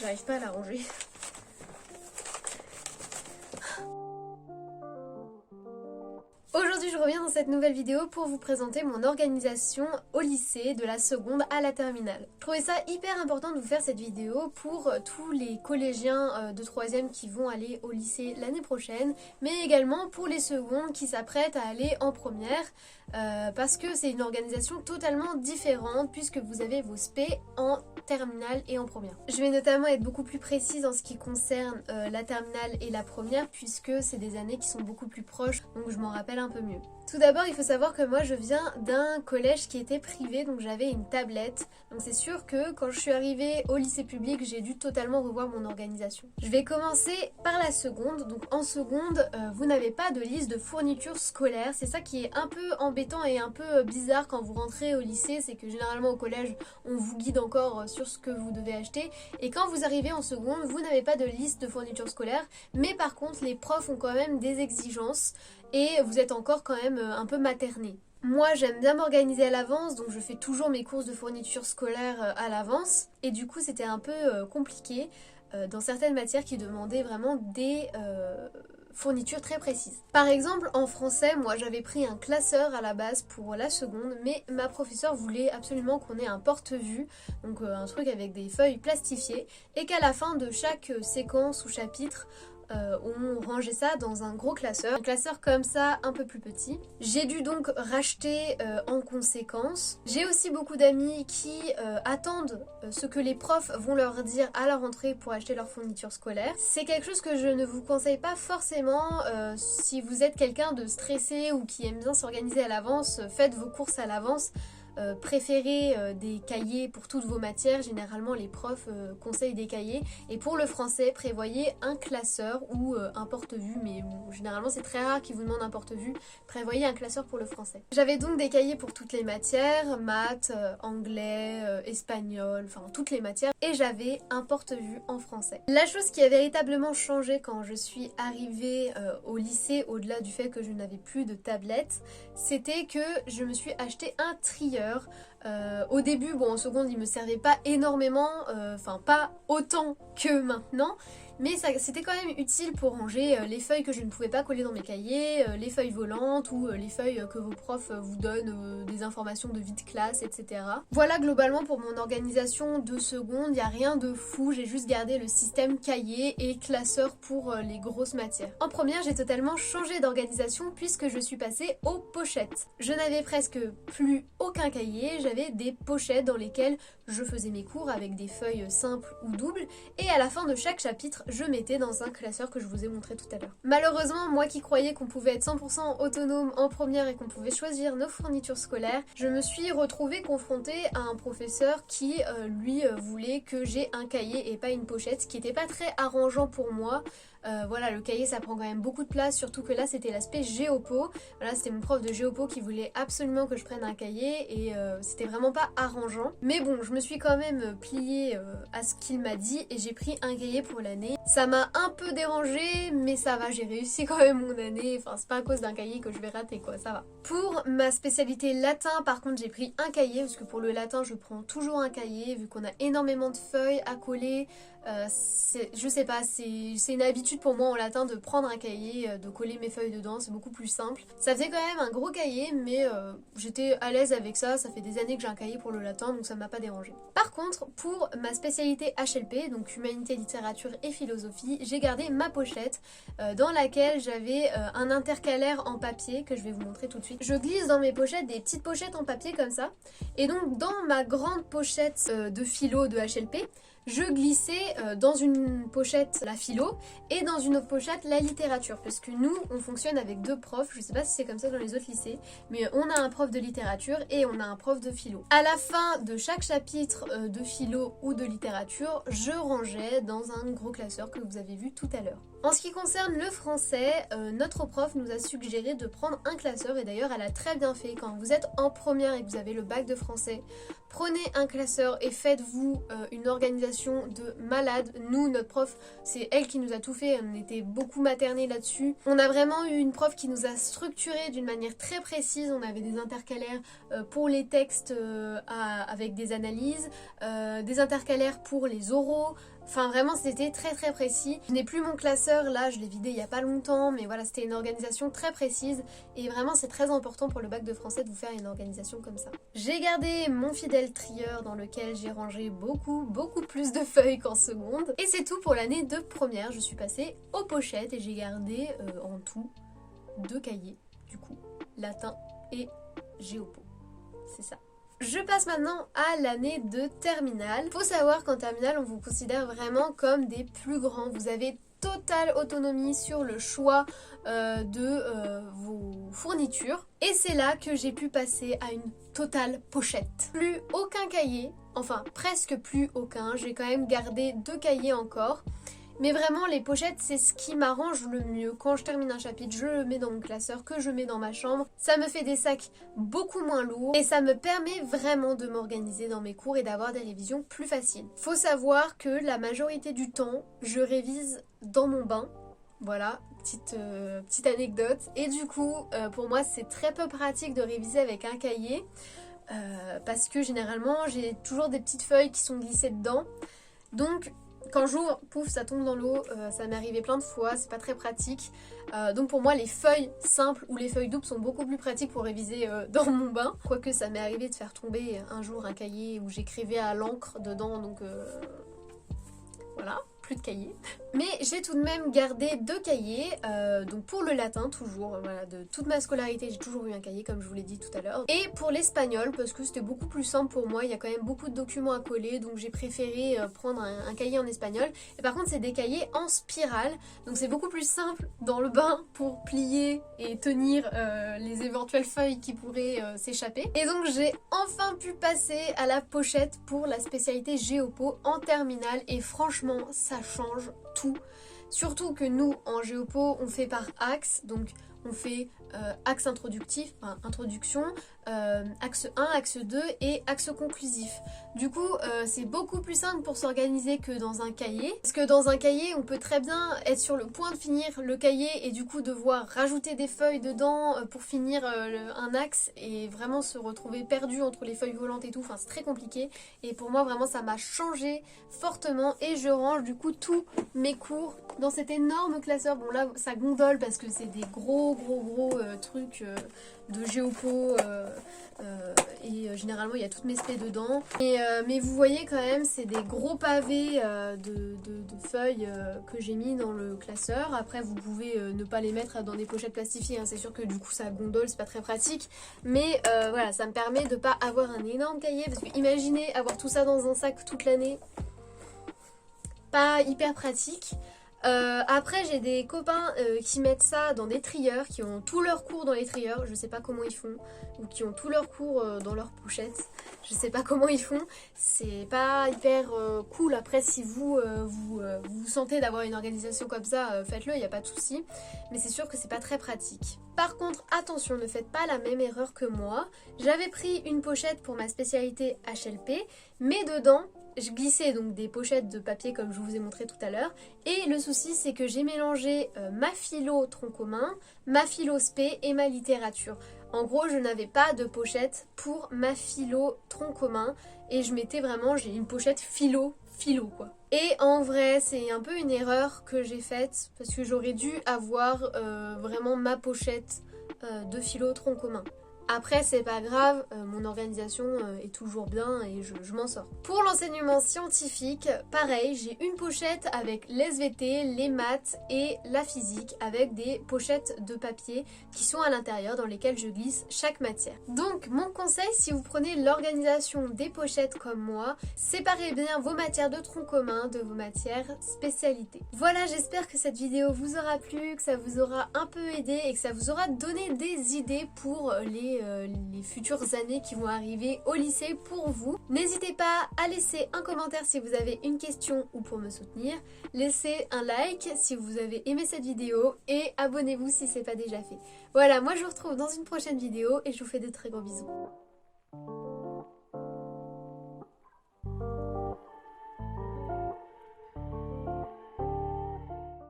J'arrive pas à la ranger. Aujourd'hui, je reviens dans cette nouvelle vidéo pour vous présenter mon organisation au lycée de la seconde à la terminale. Je trouvais ça hyper important de vous faire cette vidéo pour tous les collégiens de 3e qui vont aller au lycée l'année prochaine, mais également pour les secondes qui s'apprêtent à aller en première, parce que c'est une organisation totalement différente puisque vous avez vos spé en terminale et en première. Je vais notamment être beaucoup plus précise en ce qui concerne la terminale et la première puisque c'est des années qui sont beaucoup plus proches, donc je m'en rappelle un peu mieux. Tout d'abord, il faut savoir que moi je viens d'un collège qui était privé, donc j'avais une tablette. Donc c'est sûr que quand je suis arrivée au lycée public, j'ai dû totalement revoir mon organisation. Je vais commencer par la seconde. Donc en seconde, vous n'avez pas de liste de fournitures scolaires. C'est ça qui est un peu embêtant et un peu bizarre quand vous rentrez au lycée, c'est que généralement au collège, on vous guide encore sur ce que vous devez acheter. Et quand vous arrivez en seconde, vous n'avez pas de liste de fournitures scolaires, mais par contre les profs ont quand même des exigences et vous êtes encore quand même un peu materné. Moi j'aime bien m'organiser à l'avance, donc je fais toujours mes courses de fournitures scolaires à l'avance, et du coup c'était un peu compliqué dans certaines matières qui demandaient vraiment des fournitures très précises. Par exemple en français, moi j'avais pris un classeur à la base pour la seconde, mais ma professeure voulait absolument qu'on ait un porte-vue, donc un truc avec des feuilles plastifiées, et qu'à la fin de chaque séquence ou chapitre, on rangeait ça dans un gros classeur comme ça un peu plus petit. J'ai dû donc racheter en conséquence. J'ai aussi beaucoup d'amis qui attendent ce que les profs vont leur dire à la rentrée pour acheter leurs fournitures scolaires. C'est quelque chose que je ne vous conseille pas forcément si vous êtes quelqu'un de stressé ou qui aime bien s'organiser à l'avance. Faites vos courses à l'avance. Préférez des cahiers pour toutes vos matières, généralement les profs conseillent des cahiers, et pour le français prévoyez un classeur ou un porte-vue, mais généralement c'est très rare qu'ils vous demandent un porte-vue, prévoyez un classeur pour le français. J'avais donc des cahiers pour toutes les matières, maths, anglais, espagnol, enfin toutes les matières, et j'avais un porte-vue en français. La chose qui a véritablement changé quand je suis arrivée au lycée, au-delà du fait que je n'avais plus de tablette, c'était que je me suis acheté un trieur. Au début, bon en seconde il me servait pas énormément, enfin pas autant que maintenant, mais c'était quand même utile pour ranger les feuilles que je ne pouvais pas coller dans mes cahiers, les feuilles volantes ou les feuilles que vos profs vous donnent, des informations de vie de classe, etc. Voilà globalement pour mon organisation de seconde, il n'y a rien de fou, j'ai juste gardé le système cahier et classeur pour les grosses matières. En première, j'ai totalement changé d'organisation puisque je suis passée aux pochettes. Je n'avais presque plus aucun cahier, j'avais des pochettes dans lesquelles je faisais mes cours avec des feuilles simples ou doubles, et à la fin de chaque chapitre, je mettais dans un classeur que je vous ai montré tout à l'heure. Malheureusement, moi qui croyais qu'on pouvait être 100% autonome en première et qu'on pouvait choisir nos fournitures scolaires, je me suis retrouvée confrontée à un professeur qui, lui, voulait que j'ai un cahier et pas une pochette, ce qui n'était pas très arrangeant pour moi. Voilà, le cahier ça prend quand même beaucoup de place, surtout que là c'était l'aspect géopo. Voilà, c'était mon prof de géopo qui voulait absolument que je prenne un cahier, et c'était vraiment pas arrangeant. Mais bon, je me suis quand même pliée à ce qu'il m'a dit et j'ai pris un cahier pour l'année. Ça m'a un peu dérangée, mais ça va, j'ai réussi quand même mon année. Enfin, c'est pas à cause d'un cahier que je vais rater quoi, ça va. Pour ma spécialité latin, par contre, j'ai pris un cahier, parce que pour le latin, je prends toujours un cahier, vu qu'on a énormément de feuilles à coller. Je sais pas, c'est une habitude pour moi en latin de prendre un cahier, de coller mes feuilles dedans, c'est beaucoup plus simple. Ça faisait quand même un gros cahier, mais j'étais à l'aise avec ça, ça fait des années que j'ai un cahier pour le latin, donc ça m'a pas dérangé. Par contre, pour ma spécialité HLP, donc humanité, littérature et philosophie, j'ai gardé ma pochette dans laquelle j'avais un intercalaire en papier que je vais vous montrer tout de suite. Je glisse dans mes pochettes des petites pochettes en papier comme ça, et donc dans ma grande pochette de philo de HLP, je glissais dans une pochette la philo et dans une autre pochette la littérature, parce que nous on fonctionne avec deux profs, je sais pas si c'est comme ça dans les autres lycées, mais on a un prof de littérature et on a un prof de philo. À la fin de chaque chapitre de philo ou de littérature, je rangeais dans un gros classeur que vous avez vu tout à l'heure. En ce qui concerne le français, notre prof nous a suggéré de prendre un classeur, et d'ailleurs elle a très bien fait. Quand vous êtes en première et que vous avez le bac de français, prenez un classeur et faites-vous une organisation de malade. Nous, notre prof, c'est elle qui nous a tout fait, on était beaucoup maternés là-dessus. On a vraiment eu une prof qui nous a structuré d'une manière très précise, on avait des intercalaires pour les textes avec des analyses, des intercalaires pour les oraux, Enfin vraiment c'était très précis. Je n'ai plus mon classeur là, je l'ai vidé il y a pas longtemps, mais voilà c'était une organisation très précise et vraiment c'est très important pour le bac de français de vous faire une organisation comme ça. J'ai gardé mon fidèle trieur dans lequel j'ai rangé beaucoup plus de feuilles qu'en seconde. Et c'est tout pour l'année de première, je suis passée aux pochettes et j'ai gardé en tout 2 cahiers du coup, latin et géopo, c'est ça. Je passe maintenant à l'année de terminale. Faut savoir qu'en terminale, on vous considère vraiment comme des plus grands. Vous avez totale autonomie sur le choix de vos fournitures. Et c'est là que j'ai pu passer à une totale pochette. Plus aucun cahier, enfin presque plus aucun. J'ai quand même gardé 2 cahiers encore. Mais vraiment les pochettes c'est ce qui m'arrange le mieux. Quand je termine un chapitre, je le mets dans mon classeur, que je mets dans ma chambre. Ça me fait des sacs beaucoup moins lourds et ça me permet vraiment de m'organiser dans mes cours et d'avoir des révisions plus faciles. Faut savoir que la majorité du temps, je révise dans mon bain. Voilà, petite anecdote. Et du coup, pour moi c'est très peu pratique de réviser avec un cahier parce que généralement j'ai toujours des petites feuilles qui sont glissées dedans. Donc quand j'ouvre, pouf, ça tombe dans l'eau, ça m'est arrivé plein de fois, c'est pas très pratique. Donc pour moi, les feuilles simples ou les feuilles doubles sont beaucoup plus pratiques pour réviser dans mon bain. Quoique ça m'est arrivé de faire tomber un jour un cahier où j'écrivais à l'encre dedans, donc voilà, plus de cahiers. Mais j'ai tout de même gardé 2 cahiers, donc pour le latin toujours, voilà, de toute ma scolarité j'ai toujours eu un cahier comme je vous l'ai dit tout à l'heure. Et pour l'espagnol parce que c'était beaucoup plus simple pour moi, il y a quand même beaucoup de documents à coller donc j'ai préféré prendre un cahier en espagnol. Et par contre c'est des cahiers en spirale, donc c'est beaucoup plus simple dans le bain pour plier et tenir les éventuelles feuilles qui pourraient s'échapper. Et donc j'ai enfin pu passer à la pochette pour la spécialité géopo en terminale et franchement ça change tout. Surtout que nous en géopo on fait par axe, donc on fait axe introductif, enfin introduction, axe 1, axe 2 et axe conclusif. Du coup c'est beaucoup plus simple pour s'organiser que dans un cahier. Parce que dans un cahier on peut très bien être sur le point de finir le cahier et du coup devoir rajouter des feuilles dedans pour finir un axe et vraiment se retrouver perdu entre les feuilles volantes et tout. Enfin c'est très compliqué et pour moi vraiment ça m'a changé fortement et je range du coup tous mes cours dans cet énorme classeur. Bon là ça gondole parce que c'est des gros trucs de géopo et généralement il y a toutes mes spé dedans mais vous voyez quand même c'est des gros pavés de feuilles que j'ai mis dans le classeur. Après vous pouvez ne pas les mettre dans des pochettes plastifiées hein. C'est sûr que du coup ça gondole, c'est pas très pratique mais voilà ça me permet de pas avoir un énorme cahier parce que imaginez avoir tout ça dans un sac toute l'année, pas hyper pratique. Après j'ai des copains qui mettent ça dans des trieurs, qui ont tous leurs cours dans les trieurs, je sais pas comment ils font, ou qui ont tous leurs cours dans leurs pochettes, je sais pas comment ils font, c'est pas hyper cool. Après si vous vous sentez d'avoir une organisation comme ça, faites-le, il n'y a pas de souci, mais c'est sûr que c'est pas très pratique. Par contre attention, ne faites pas la même erreur que moi, j'avais pris une pochette pour ma spécialité HLP, mais dedans je glissais donc des pochettes de papier comme je vous ai montré tout à l'heure et le souci c'est que j'ai mélangé ma philo tronc commun, ma philo spé et ma littérature. En gros je n'avais pas de pochette pour ma philo tronc commun et je mettais vraiment, j'ai une pochette philo quoi. Et en vrai c'est un peu une erreur que j'ai faite parce que j'aurais dû avoir vraiment ma pochette de philo tronc commun. Après c'est pas grave, mon organisation est toujours bien et je m'en sors. Pour l'enseignement scientifique, pareil, j'ai une pochette avec les SVT, les maths et la physique avec des pochettes de papier qui sont à l'intérieur dans lesquelles je glisse chaque matière. Donc mon conseil, si vous prenez l'organisation des pochettes comme moi, séparez bien vos matières de tronc commun de vos matières spécialités. Voilà, j'espère que cette vidéo vous aura plu, que ça vous aura un peu aidé et que ça vous aura donné des idées pour les futures années qui vont arriver au lycée pour vous. N'hésitez pas à laisser un commentaire si vous avez une question ou pour me soutenir. Laissez un like si vous avez aimé cette vidéo et abonnez-vous si ce n'est pas déjà fait. Voilà, moi je vous retrouve dans une prochaine vidéo et je vous fais de très gros bisous.